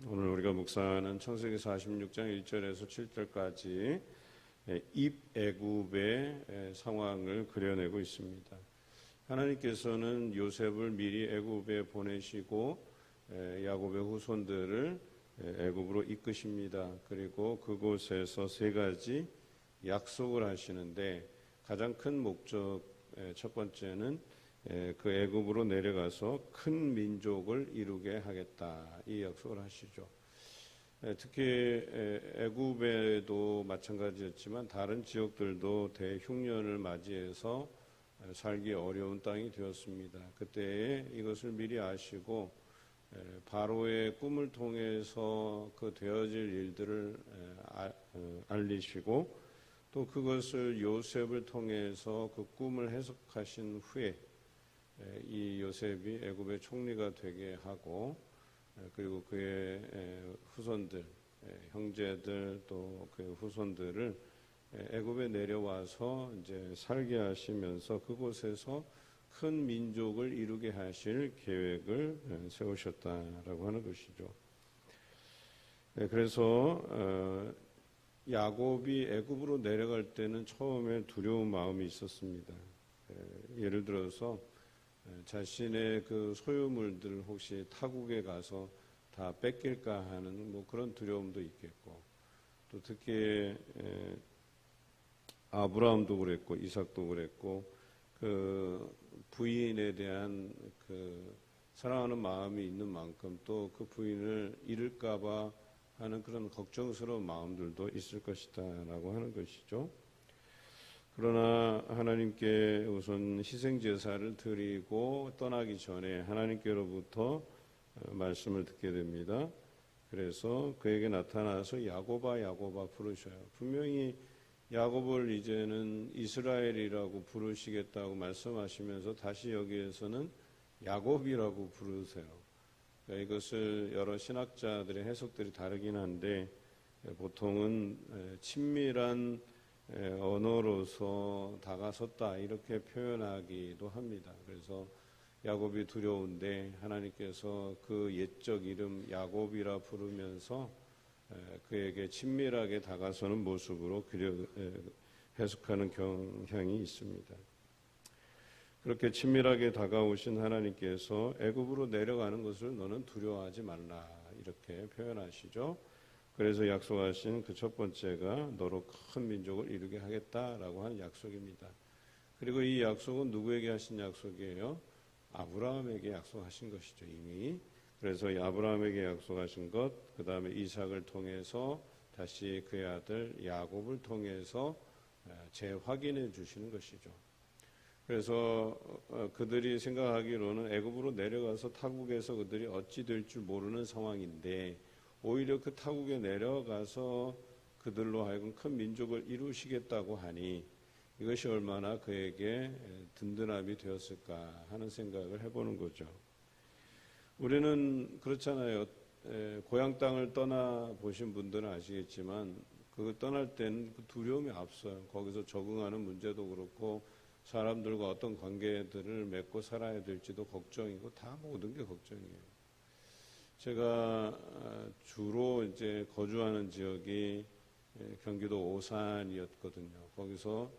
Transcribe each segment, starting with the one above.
오늘 우리가 묵상하는 창세기 46장 1절에서 7절까지 입애굽의 상황을 그려내고 있습니다. 하나님께서는 요셉을 미리 애굽에 보내시고 야곱의 후손들을 애굽으로 이끄십니다. 그리고 그곳에서 세 가지 약속을 하시는데 가장 큰 목적 첫 번째는 그 애굽으로 내려가서 큰 민족을 이루게 하겠다, 이 약속을 하시죠. 특히 애굽에도 마찬가지였지만 다른 지역들도 대흉년을 맞이해서 살기 어려운 땅이 되었습니다. 그때에 이것을 미리 아시고 바로의 꿈을 통해서 그 되어질 일들을 알리시고 또 그것을 요셉을 통해서 그 꿈을 해석하신 후에 이 요셉이 애굽의 총리가 되게 하고 그리고 그의 후손들, 형제들 또 그의 후손들을 애굽에 내려와서 이제 살게 하시면서 그곳에서 큰 민족을 이루게 하실 계획을 세우셨다라고 하는 것이죠. 그래서 야곱이 애굽으로 내려갈 때는 처음에 두려운 마음이 있었습니다. 예를 들어서 자신의 그 소유물들 혹시 타국에 가서 다 뺏길까 하는 뭐 그런 두려움도 있겠고, 또 특히 아브라함도 그랬고 이삭도 그랬고 그 부인에 대한 그 사랑하는 마음이 있는 만큼 또 그 부인을 잃을까봐 하는 그런 걱정스러운 마음들도 있을 것이다라고 하는 것이죠. 그러나 하나님께 우선 희생제사를 드리고 떠나기 전에 하나님께로부터 말씀을 듣게 됩니다. 그래서 그에게 나타나서 야곱아 야곱아 부르셔요. 분명히 야곱을 이제는 이스라엘이라고 부르시겠다고 말씀하시면서 다시 여기에서는 야곱이라고 부르세요. 그러니까 이것을 여러 신학자들의 해석들이 다르긴 한데 보통은 친밀한 언어로서 다가섰다 이렇게 표현하기도 합니다. 그래서 야곱이 두려운데 하나님께서 그 옛적 이름 야곱이라 부르면서 그에게 친밀하게 다가서는 모습으로 해석하는 경향이 있습니다. 그렇게 친밀하게 다가오신 하나님께서 애굽으로 내려가는 것을 너는 두려워하지 말라 이렇게 표현하시죠. 그래서 약속하신 그 첫 번째가 너로 큰 민족을 이루게 하겠다라고 하는 약속입니다. 그리고 이 약속은 누구에게 하신 약속이에요? 아브라함에게 약속하신 것이죠, 이미. 그래서 아브라함에게 약속하신 것, 그 다음에 이삭을 통해서 다시 그의 아들 야곱을 통해서 재확인해 주시는 것이죠. 그래서 그들이 생각하기로는 애굽으로 내려가서 타국에서 그들이 어찌 될 줄 모르는 상황인데 오히려 그 타국에 내려가서 그들로 하여금 큰 민족을 이루시겠다고 하니 이것이 얼마나 그에게 든든함이 되었을까 하는 생각을 해보는 거죠. 우리는 그렇잖아요. 고향 땅을 떠나보신 분들은 아시겠지만 그 떠날 때는 그 두려움이 앞서요. 거기서 적응하는 문제도 그렇고 사람들과 어떤 관계들을 맺고 살아야 될지도 걱정이고 다 모든 게 걱정이에요. 제가 주로 이제 거주하는 지역이 경기도 오산이었거든요. 거기서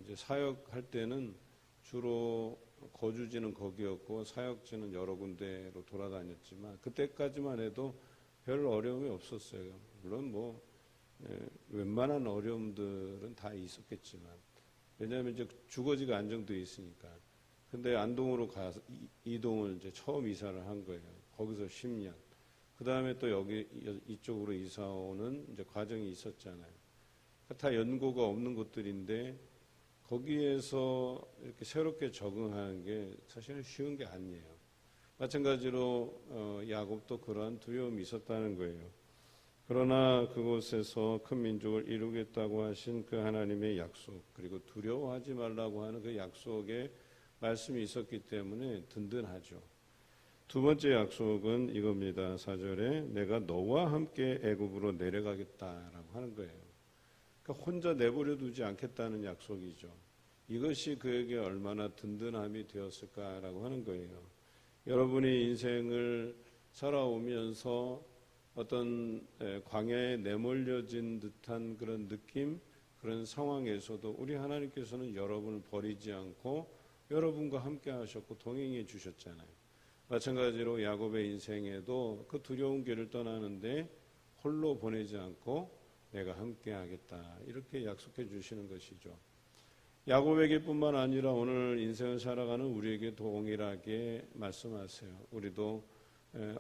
이제 사역할 때는 주로 거주지는 거기였고 사역지는 여러 군데로 돌아다녔지만 그때까지만 해도 별 어려움이 없었어요. 물론 뭐 웬만한 어려움들은 다 있었겠지만 왜냐하면 이제 주거지가 안정되어 있으니까. 근데 안동으로 가서 이동을 이제 처음 이사를 한 거예요. 거기서 10년. 그 다음에 또 여기 이쪽으로 이사 오는 이제 과정이 있었잖아요. 다 연고가 없는 곳들인데 거기에서 이렇게 새롭게 적응하는 게 사실은 쉬운 게 아니에요. 마찬가지로 야곱도 그러한 두려움이 있었다는 거예요. 그러나 그곳에서 큰 민족을 이루겠다고 하신 그 하나님의 약속, 그리고 두려워하지 말라고 하는 그 약속의 말씀이 있었기 때문에 든든하죠. 두 번째 약속은 이겁니다. 4절에 내가 너와 함께 애굽으로 내려가겠다라고 하는 거예요. 그러니까 혼자 내버려 두지 않겠다는 약속이죠. 이것이 그에게 얼마나 든든함이 되었을까라고 하는 거예요. 여러분이 인생을 살아오면서 어떤 광야에 내몰려진 듯한 그런 느낌, 그런 상황에서도 우리 하나님께서는 여러분을 버리지 않고 여러분과 함께 하셨고 동행해 주셨잖아요. 마찬가지로 야곱의 인생에도 그 두려운 길을 떠나는데 홀로 보내지 않고 내가 함께 하겠다, 이렇게 약속해 주시는 것이죠. 야곱에게뿐만 아니라 오늘 인생을 살아가는 우리에게 동일하게 말씀하세요. 우리도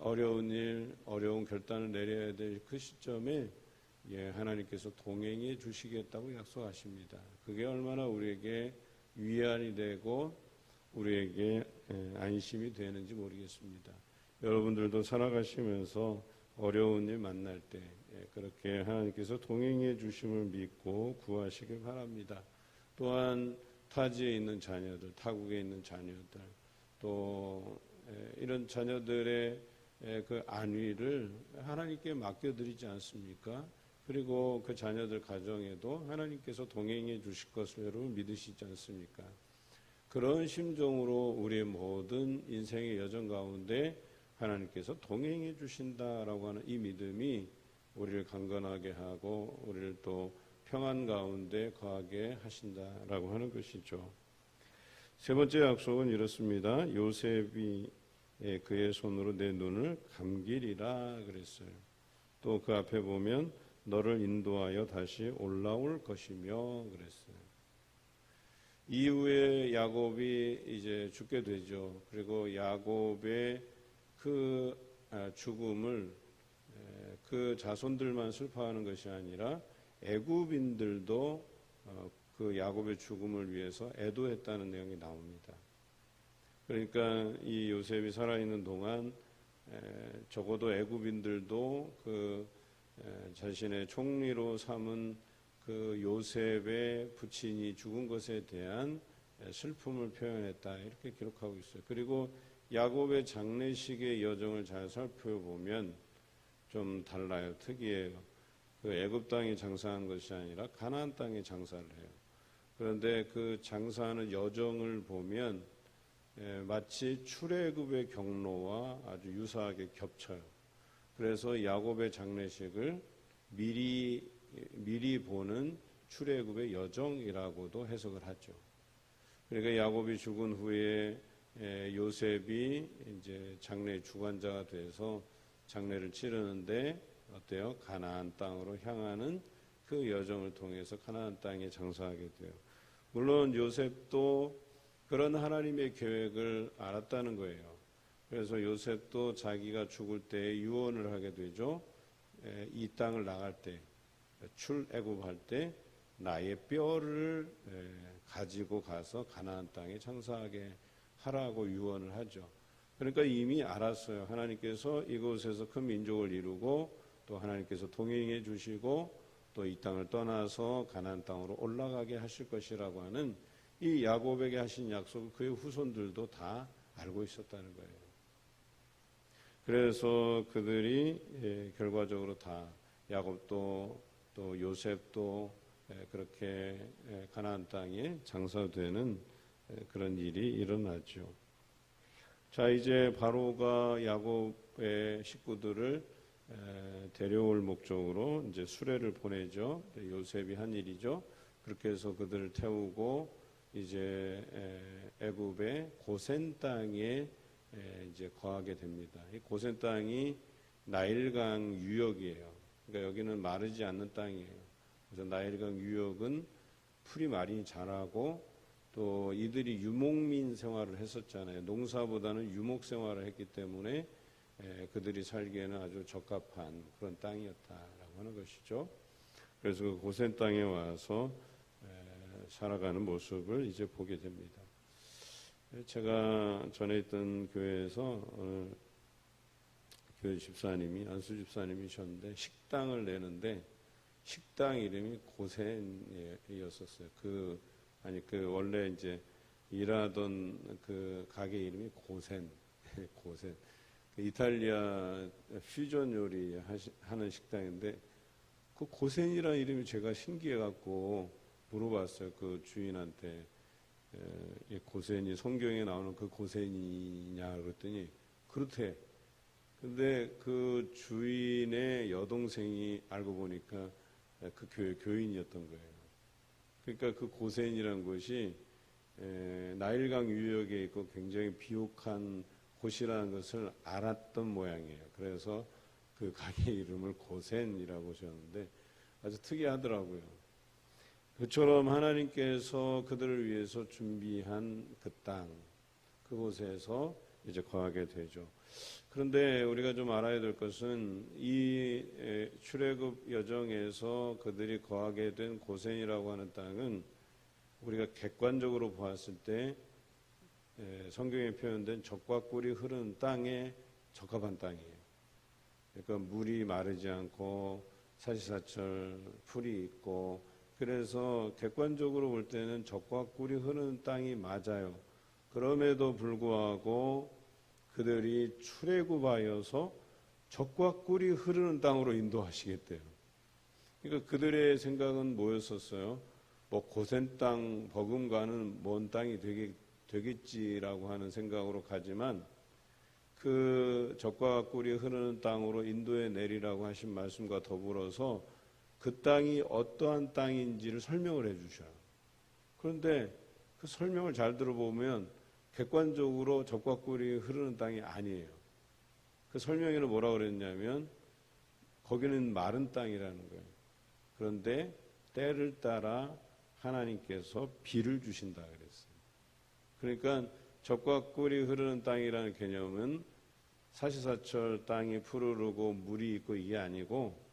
어려운 일, 어려운 결단을 내려야 될 그 시점에 하나님께서 동행해 주시겠다고 약속하십니다. 그게 얼마나 우리에게 위안이 되고 우리에게 안심이 되는지 모르겠습니다. 여러분들도 살아가시면서 어려운 일 만날 때 그렇게 하나님께서 동행해 주심을 믿고 구하시길 바랍니다. 또한 타지에 있는 자녀들, 타국에 있는 자녀들, 또 이런 자녀들의 그 안위를 하나님께 맡겨드리지 않습니까? 그리고 그 자녀들 가정에도 하나님께서 동행해 주실 것을 여러분 믿으시지 않습니까? 그런 심정으로 우리의 모든 인생의 여정 가운데 하나님께서 동행해 주신다라고 하는 이 믿음이 우리를 강건하게 하고 우리를 또 평안 가운데 거하게 하신다라고 하는 것이죠. 세 번째 약속은 이렇습니다. 요셉이 그의 손으로 내 눈을 감기리라 그랬어요. 또 그 앞에 보면 너를 인도하여 다시 올라올 것이며 그랬어요. 이후에 야곱이 이제 죽게 되죠. 그리고 야곱의 그 죽음을 그 자손들만 슬퍼하는 것이 아니라 애굽인들도 그 야곱의 죽음을 위해서 애도했다는 내용이 나옵니다. 그러니까 이 요셉이 살아있는 동안 적어도 애굽인들도 그 자신의 총리로 삼은 그 요셉의 부친이 죽은 것에 대한 슬픔을 표현했다, 이렇게 기록하고 있어요. 그리고 야곱의 장례식의 여정을 잘 살펴보면 좀 달라요. 특이해요. 그 애굽 땅에 장사한 것이 아니라 가나안 땅에 장사를 해요. 그런데 그 장사하는 여정을 보면 마치 출애굽의 경로와 아주 유사하게 겹쳐요. 그래서 야곱의 장례식을 미리 보는 출애굽의 여정이라고도 해석을 하죠. 그러니까 야곱이 죽은 후에 요셉이 이제 장례 주관자가 돼서 장례를 치르는데 어때요? 가나안 땅으로 향하는 그 여정을 통해서 가나안 땅에 장사하게 돼요. 물론 요셉도 그런 하나님의 계획을 알았다는 거예요. 그래서 요셉도 자기가 죽을 때 유언을 하게 되죠. 이 땅을 나갈 때, 출애굽할 때 나의 뼈를 가지고 가서 가나안 땅에 장사하게 하라고 유언을 하죠. 그러니까 이미 알았어요. 하나님께서 이곳에서 큰 민족을 이루고 또 하나님께서 동행해 주시고 또 이 땅을 떠나서 가나안 땅으로 올라가게 하실 것이라고 하는 이 야곱에게 하신 약속을 그의 후손들도 다 알고 있었다는 거예요. 그래서 그들이 결과적으로 다 야곱도 또 요셉도 그렇게 가나안 땅에 장사되는 그런 일이 일어나죠. 자, 이제 바로가 야곱의 식구들을 데려올 목적으로 이제 수레를 보내죠. 요셉이 한 일이죠. 그렇게 해서 그들을 태우고 이제 애굽의 고센 땅에 이제 거하게 됩니다. 이 고센 땅이 나일강 유역이에요. 그러니까 여기는 마르지 않는 땅이에요. 그래서 나일강 유역은 풀이 많이 자라고 또 이들이 유목민 생활을 했었잖아요. 농사보다는 유목 생활을 했기 때문에 그들이 살기에는 아주 적합한 그런 땅이었다라고 하는 것이죠. 그래서 그 고센 땅에 와서 살아가는 모습을 이제 보게 됩니다. 제가 전에 있던 교회에서 어느 교회 집사님이 안수 집사님이셨는데 식당을 내는데 식당 이름이 고센이었었어요. 그 원래 이제 일하던 그 가게 이름이 고센. 그 이탈리아 퓨전 요리 하는 식당인데 그 고센이라는 이름이 제가 신기해갖고 물어봤어요. 그 주인한테 이 고센이 성경에 나오는 그 고센이냐 그랬더니 그렇대. 근데 그 주인의 여동생이 알고 보니까 그 교회 교인이었던 거예요. 그러니까 그 고센이라는 곳이 나일강 유역에 있고 굉장히 비옥한 곳이라는 것을 알았던 모양이에요. 그래서 그 가게 이름을 고센이라고 지었는데 아주 특이하더라고요. 그처럼 하나님께서 그들을 위해서 준비한 그 땅, 그곳에서 이제 거하게 되죠. 그런데 우리가 좀 알아야 될 것은 이 출애굽 여정에서 그들이 거하게 된 고센이라고 하는 땅은 우리가 객관적으로 보았을 때 성경에 표현된 젖과 꿀이 흐르는 땅에 적합한 땅이에요. 그러니까 물이 마르지 않고 사시사철 풀이 있고, 그래서 객관적으로 볼 때는 젖과 꿀이 흐르는 땅이 맞아요. 그럼에도 불구하고 그들이 출애굽하여서 젖과 꿀이 흐르는 땅으로 인도하시겠대요. 그러니까 그들의 생각은 뭐였었어요? 뭐 고센 땅 버금가는 먼 땅이 되겠지라고 하는 생각으로 가지만, 그 젖과 꿀이 흐르는 땅으로 인도해 내리라고 하신 말씀과 더불어서 그 땅이 어떠한 땅인지를 설명을 해 주셔요. 그런데 그 설명을 잘 들어보면 객관적으로 젖과 꿀이 흐르는 땅이 아니에요. 그 설명에는 뭐라고 그랬냐면 거기는 마른 땅이라는 거예요. 그런데 때를 따라 하나님께서 비를 주신다 그랬어요. 그러니까 젖과 꿀이 흐르는 땅이라는 개념은 사시사철 땅이 푸르르고 물이 있고 이게 아니고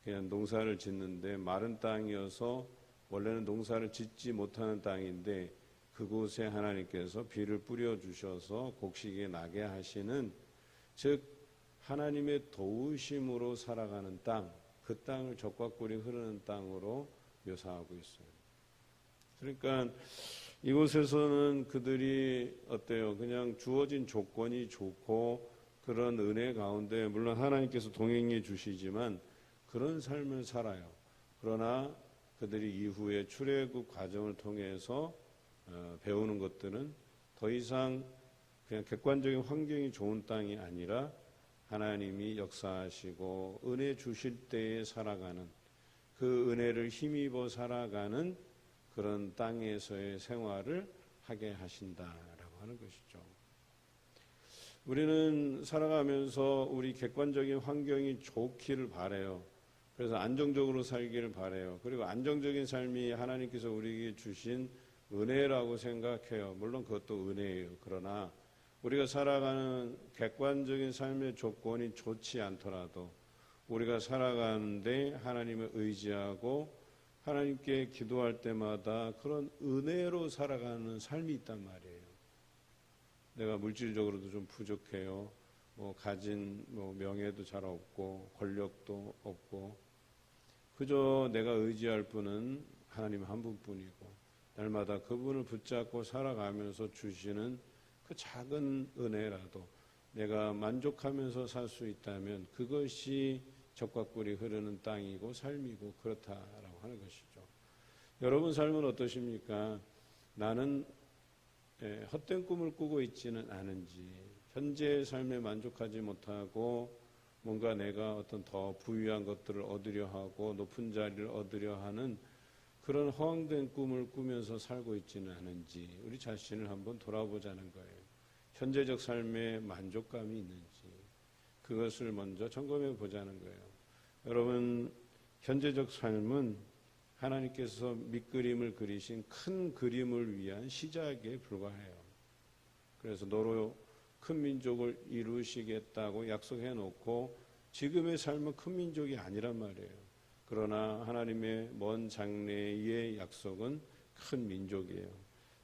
그냥 농사를 짓는데 마른 땅이어서 원래는 농사를 짓지 못하는 땅인데 그곳에 하나님께서 비를 뿌려주셔서 곡식이 나게 하시는, 즉 하나님의 도우심으로 살아가는 땅, 그 땅을 젖과 꿀이 흐르는 땅으로 묘사하고 있어요. 그러니까 이곳에서는 그들이 어때요? 그냥 주어진 조건이 좋고 그런 은혜 가운데 물론 하나님께서 동행해 주시지만 그런 삶을 살아요. 그러나 그들이 이후에 출애굽 과정을 통해서 배우는 것들은 더 이상 그냥 객관적인 환경이 좋은 땅이 아니라 하나님이 역사하시고 은혜 주실 때에 살아가는, 그 은혜를 힘입어 살아가는 그런 땅에서의 생활을 하게 하신다라고 하는 것이죠. 우리는 살아가면서 우리 객관적인 환경이 좋기를 바라요. 그래서 안정적으로 살기를 바라요. 그리고 안정적인 삶이 하나님께서 우리에게 주신 은혜라고 생각해요. 물론 그것도 은혜예요. 그러나 우리가 살아가는 객관적인 삶의 조건이 좋지 않더라도 우리가 살아가는데 하나님을 의지하고 하나님께 기도할 때마다 그런 은혜로 살아가는 삶이 있단 말이에요. 내가 물질적으로도 좀 부족해요. 가진 명예도 잘 없고 권력도 없고, 그저 내가 의지할 분은 하나님 한 분뿐이고 날마다 그분을 붙잡고 살아가면서 주시는 그 작은 은혜라도 내가 만족하면서 살 수 있다면 그것이 젖과 꿀이 흐르는 땅이고 삶이고 그렇다라고 하는 것이죠. 여러분 삶은 어떠십니까? 나는 헛된 꿈을 꾸고 있지는 않은지, 현재의 삶에 만족하지 못하고 뭔가 내가 어떤 더 부유한 것들을 얻으려 하고 높은 자리를 얻으려 하는 그런 허황된 꿈을 꾸면서 살고 있지는 않은지 우리 자신을 한번 돌아보자는 거예요. 현재적 삶에 만족감이 있는지 그것을 먼저 점검해 보자는 거예요. 여러분, 현재적 삶은 하나님께서 밑그림을 그리신 큰 그림을 위한 시작에 불과해요. 그래서 너로 큰 민족을 이루시겠다고 약속해 놓고 지금의 삶은 큰 민족이 아니란 말이에요. 그러나 하나님의 먼 장래의 약속은 큰 민족이에요.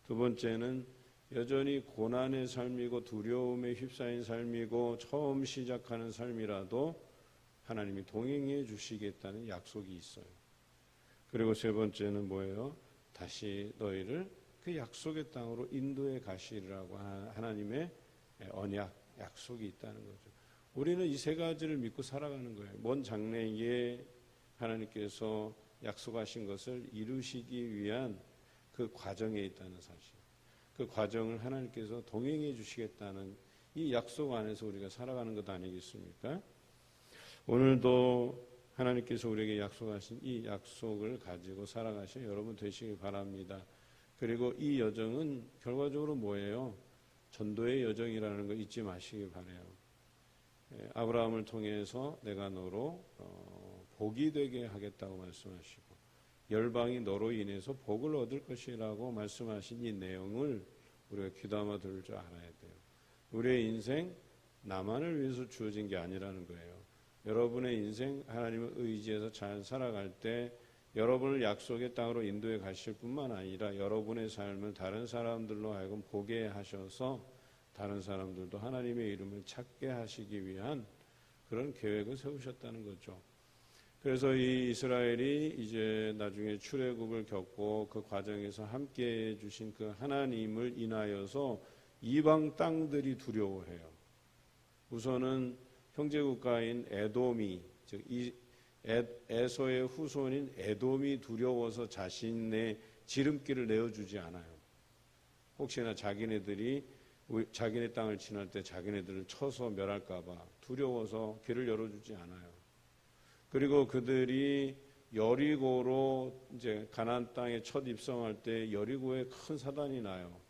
두 번째는 여전히 고난의 삶이고 두려움에 휩싸인 삶이고 처음 시작하는 삶이라도 하나님이 동행해 주시겠다는 약속이 있어요. 그리고 세 번째는 뭐예요? 다시 너희를 그 약속의 땅으로 인도해 가시리라고 하나님의 언약, 약속이 있다는 거죠. 우리는 이 세 가지를 믿고 살아가는 거예요. 먼 장래에 하나님께서 약속하신 것을 이루시기 위한 그 과정에 있다는 사실, 그 과정을 하나님께서 동행해 주시겠다는 이 약속 안에서 우리가 살아가는 것 아니겠습니까? 오늘도 하나님께서 우리에게 약속하신 이 약속을 가지고 살아가신 여러분 되시길 바랍니다. 그리고 이 여정은 결과적으로 뭐예요? 전도의 여정이라는 거 잊지 마시기 바라요. 아브라함을 통해서 내가 너로 복이 되게 하겠다고 말씀하시고 열방이 너로 인해서 복을 얻을 것이라고 말씀하신 이 내용을 우리가 귀담아 들을 줄 알아야 돼요. 우리의 인생 나만을 위해서 주어진 게 아니라는 거예요. 여러분의 인생 하나님을 의지해서 잘 살아갈 때 여러분을 약속의 땅으로 인도해 가실 뿐만 아니라 여러분의 삶을 다른 사람들로 하여금 보게 하셔서 다른 사람들도 하나님의 이름을 찾게 하시기 위한 그런 계획을 세우셨다는 거죠. 그래서 이 이스라엘이 이제 나중에 출애굽을 겪고 그 과정에서 함께 해주신 그 하나님을 인하여서 이방 땅들이 두려워해요. 우선은 형제국가인 에돔이, 즉 에서의 후손인 에돔이 두려워서 자신의 지름길을 내어주지 않아요. 혹시나 자기네들이 자기네 땅을 지날 때 자기네들을 쳐서 멸할까봐 두려워서 길을 열어주지 않아요. 그리고 그들이 여리고로 이제 가나안 땅에 첫 입성할 때 여리고에 큰 사단이 나요.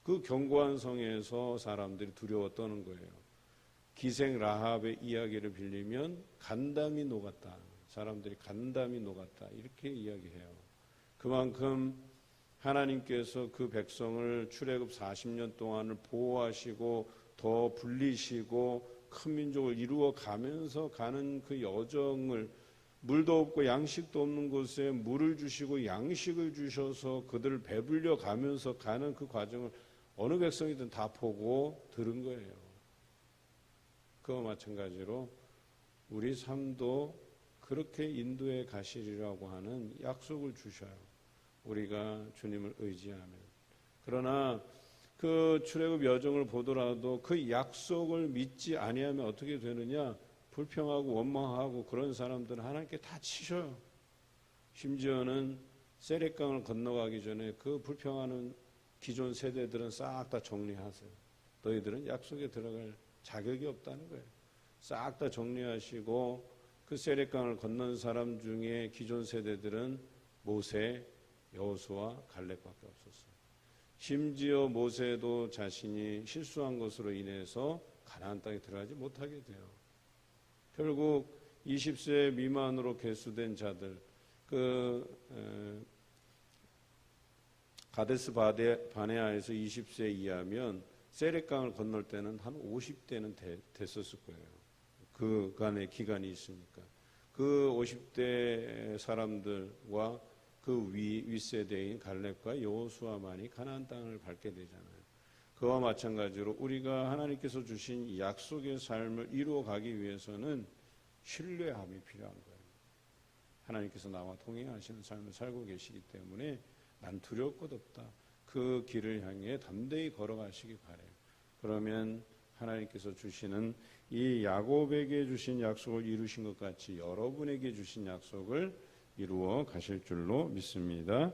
그 견고한 성에서 사람들이 두려워 떠는 거예요. 기생 라합의 이야기를 빌리면 간담이 녹았다. 사람들이 간담이 녹았다. 이렇게 이야기해요. 그만큼 하나님께서 그 백성을 출애굽 40년 동안을 보호하시고 더 불리시고 큰 민족을 이루어 가면서 가는 그 여정을 물도 없고 양식도 없는 곳에 물을 주시고 양식을 주셔서 그들을 배불려 가면서 가는 그 과정을 어느 백성이든 다 보고 들은 거예요. 그와 마찬가지로 우리 삶도 그렇게 인도해 가시리라고 하는 약속을 주셔요. 우리가 주님을 의지하면. 그러나 그 출애굽 여정을 보더라도 그 약속을 믿지 아니하면 어떻게 되느냐? 불평하고 원망하고 그런 사람들은 하나님께 다 치셔요. 심지어는 세렛강을 건너가기 전에 그 불평하는 기존 세대들은 싹 다 정리하세요. 너희들은 약속에 들어갈 자격이 없다는 거예요. 싹 다 정리하시고 그 세렛강을 건넌 사람 중에 기존 세대들은 모세, 여호수아, 갈렙밖에 없었어요. 심지어 모세도 자신이 실수한 것으로 인해서 가나안 땅에 들어가지 못하게 돼요. 결국 20세 미만으로 계수된 자들, 가데스 바네아에서 20세 이하면 세렛강을 건널 때는 한 50대는 됐었을 거예요. 그간의 기간이 있으니까. 그 50대 사람들과 그 윗세대인 갈렙과 여호수아만이 가나안 땅을 밟게 되잖아요. 그와 마찬가지로 우리가 하나님께서 주신 이 약속의 삶을 이루어 가기 위해서는 신뢰함이 필요한 거예요. 하나님께서 나와 동행하시는 삶을 살고 계시기 때문에 난 두려울 것 없다. 그 길을 향해 담대히 걸어가시기 바라요. 그러면 하나님께서 주시는 이 야곱에게 주신 약속을 이루신 것 같이 여러분에게 주신 약속을 이루어 가실 줄로 믿습니다.